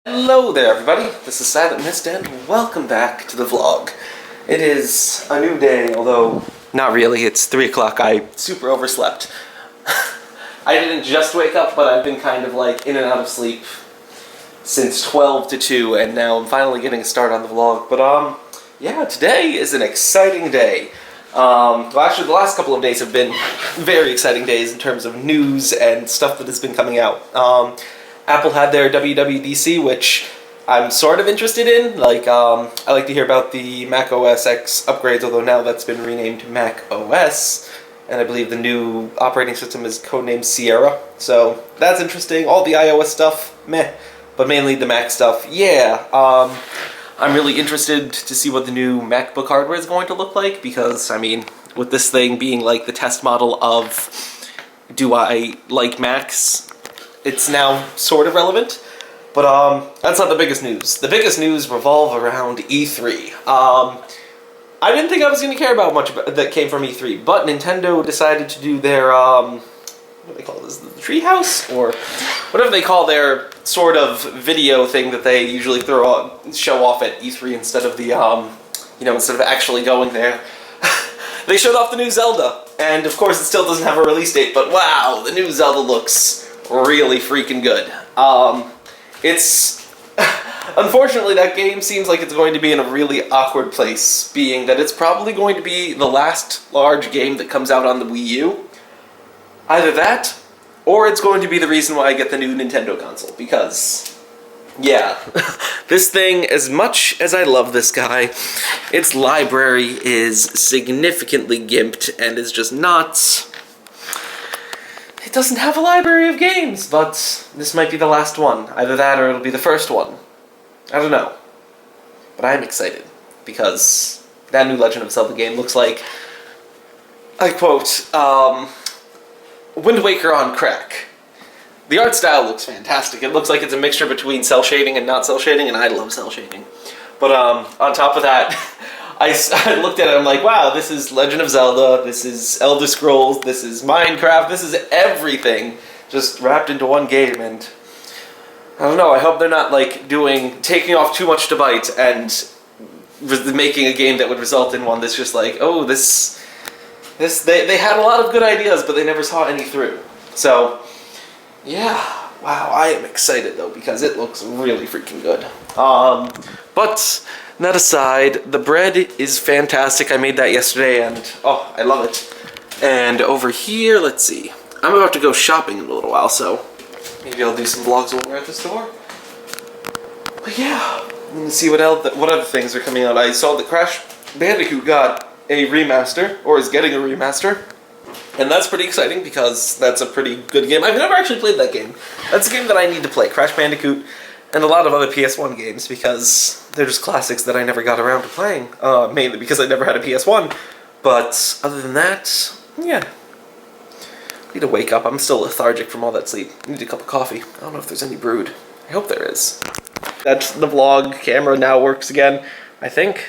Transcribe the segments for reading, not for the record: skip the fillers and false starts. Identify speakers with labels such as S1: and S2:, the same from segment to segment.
S1: Hello there everybody, this is Silent Mist and welcome back to the vlog. It is a new day, although not really, it's 3 o'clock, I super overslept. I didn't just wake up, but I've been kind of like in and out of sleep since 12 to 2 and now I'm finally getting a start on the vlog. But yeah, today is an exciting day. Well actually the last couple of days have been very exciting days in terms of news and stuff that has been coming out. Apple had their WWDC, which I'm sort of interested in. Like, I like to hear about the Mac OS X upgrades, although now that's been renamed to Mac OS, and I believe the new operating system is codenamed Sierra. So that's interesting. All the iOS stuff, meh, but mainly the Mac stuff, yeah. I'm really interested to see what the new MacBook hardware is going to look like, because, I mean, with this thing being like the test model of do I like Macs, it's now sort of relevant, but that's not the biggest news. The biggest news revolve around E3. I didn't think I was going to care about much that came from E3, but Nintendo decided to do their, what do they call this, the Treehouse? Or whatever they call their sort of video thing that they usually show off at E3 instead of the, you know, instead of actually going there. They showed off the new Zelda, and of course it still doesn't have a release date, but wow, the new Zelda looks really freaking good. It's unfortunately that game seems like it's going to be in a really awkward place, being that it's probably going to be the last large game that comes out on the Wii U. Either that, or it's going to be the reason why I get the new Nintendo console, because yeah, this thing, as much as I love this guy, its library is significantly gimped and is just not. It doesn't have a library of games, but this might be the last one. Either that or it'll be the first one. I don't know. But I'm excited, because that new Legend of Zelda game looks like, I quote, Wind Waker on crack. The art style looks fantastic. It looks like it's a mixture between cel shading and not cel shading, and I love cel shading. But on top of that, I looked at it and I'm like, wow, this is Legend of Zelda, this is Elder Scrolls, this is Minecraft, this is everything just wrapped into one game, and I don't know, I hope they're not like taking off too much to bite and making a game that would result in one that's just like, oh, they had a lot of good ideas, but they never saw any through. So, yeah, wow, I am excited though, because it looks really freaking good. But that aside, the bread is fantastic. I made that yesterday and, oh, I love it. And over here, let's see. I'm about to go shopping in a little while, so maybe I'll do some vlogs while we're at the store. But yeah, let's see what other things are coming out. I saw that Crash Bandicoot got a remaster, or is getting a remaster. And that's pretty exciting because that's a pretty good game. I've never actually played that game. That's a game that I need to play, Crash Bandicoot, and a lot of other PS1 games, because they're just classics that I never got around to playing, mainly because I never had a PS1. But other than that, yeah. I need to wake up. I'm still lethargic from all that sleep. I need a cup of coffee. I don't know if there's any brewed. I hope there is. That's the vlog camera now works again. I think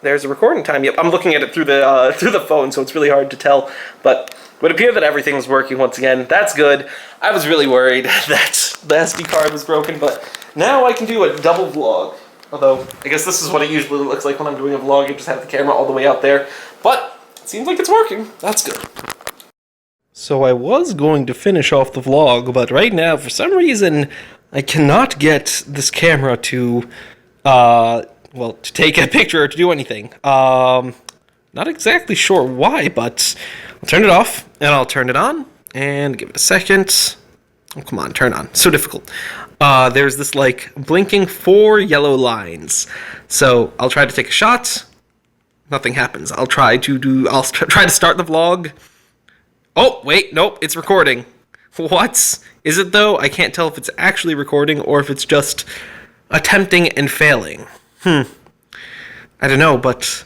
S1: there's a recording time. Yep, I'm looking at it through the phone, so it's really hard to tell. But it would appear that everything's working once again. That's good. I was really worried that the SD card was broken, but now I can do a double vlog. Although, I guess this is what it usually looks like when I'm doing a vlog. You just have the camera all the way out there. But it seems like it's working. That's good. So I was going to finish off the vlog, but right now, for some reason, I cannot get this camera to, well, to take a picture or to do anything. Not exactly sure why, but I'll turn it off, and I'll turn it on, and give it a second. Oh, come on, turn on. So difficult. There's this, like, blinking 4 yellow lines. So I'll try to take a shot. Nothing happens. I'll try to start the vlog. Oh, wait, nope, it's recording. What? Is it, though? I can't tell if it's actually recording or if it's just attempting and failing. I don't know, but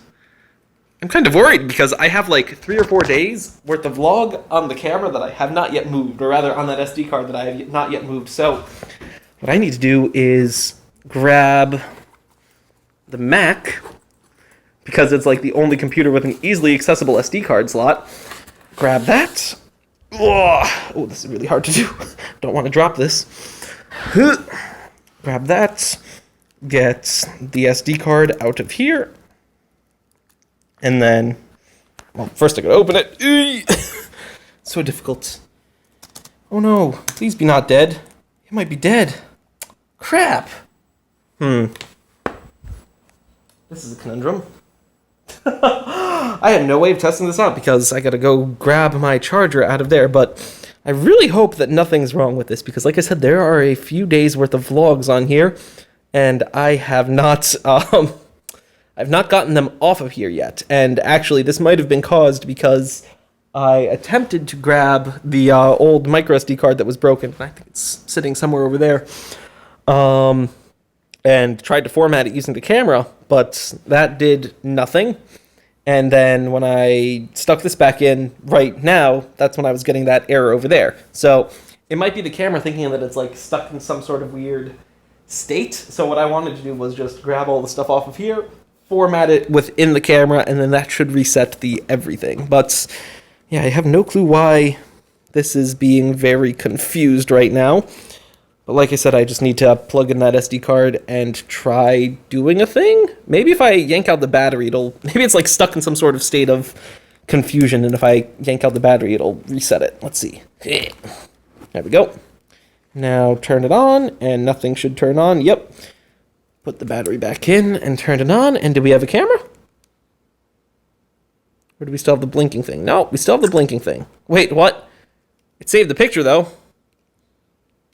S1: I'm kind of worried because I have like 3 or 4 days worth of vlog on the camera that I have not yet moved, or rather on that SD card that I have not yet moved. So what I need to do is grab the Mac, because it's like the only computer with an easily accessible SD card slot. Grab that. Oh, this is really hard to do. Don't want to drop this. grab that, get the SD card out of here, and then, well, first I gotta open it. So difficult. Oh no, please be not dead. It might be dead. Crap. This is a conundrum. I have no way of testing this out because I gotta go grab my charger out of there, but I really hope that nothing's wrong with this because, like I said, there are a few days worth of vlogs on here, and I have not, I've not gotten them off of here yet. And actually, this might have been caused because I attempted to grab the old micro SD card that was broken. I think it's sitting somewhere over there. And tried to format it using the camera, but that did nothing. And then when I stuck this back in right now, that's when I was getting that error over there. So it might be the camera thinking that it's like stuck in some sort of weird state. So what I wanted to do was just grab all the stuff off of here, format it within the camera, and then that should reset the everything. But yeah, I have no clue why this is being very confused right now. But like I said, I just need to plug in that SD card and try doing a thing. Maybe if I yank out the battery, maybe it's like stuck in some sort of state of confusion, and if I yank out the battery, it'll reset it. Let's see. There we go. Now turn it on, and nothing should turn on. Yep. Put the battery back in and turn it on, and do we have a camera? Or do we still have the blinking thing? No, we still have the blinking thing. Wait, what? It saved the picture, though.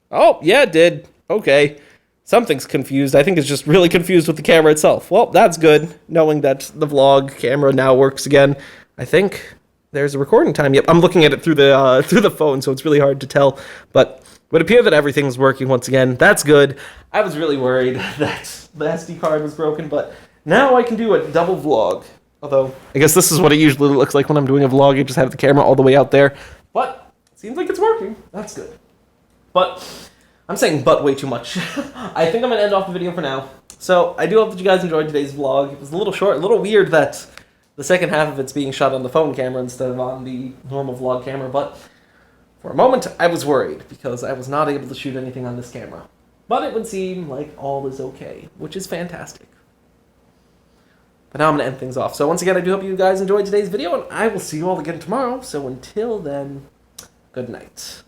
S1: Oh, yeah, it did. Okay. Something's confused. I think it's just really confused with the camera itself. Well, that's good, knowing that the vlog camera now works again. I think there's a recording time. Yep, I'm looking at it through the phone, so it's really hard to tell. But it would appear that everything's working once again. That's good. I was really worried that the SD card was broken, but now I can do a double vlog. Although, I guess this is what it usually looks like when I'm doing a vlog. I just have the camera all the way out there. But it seems like it's working. That's good. But I'm saying but way too much. I think I'm going to end off the video for now. So I do hope that you guys enjoyed today's vlog. It was a little short, a little weird that the second half of it's being shot on the phone camera instead of on the normal vlog camera. But for a moment, I was worried because I was not able to shoot anything on this camera. But it would seem like all is okay, which is fantastic. But now I'm going to end things off. So once again, I do hope you guys enjoyed today's video, and I will see you all again tomorrow. So until then, good night.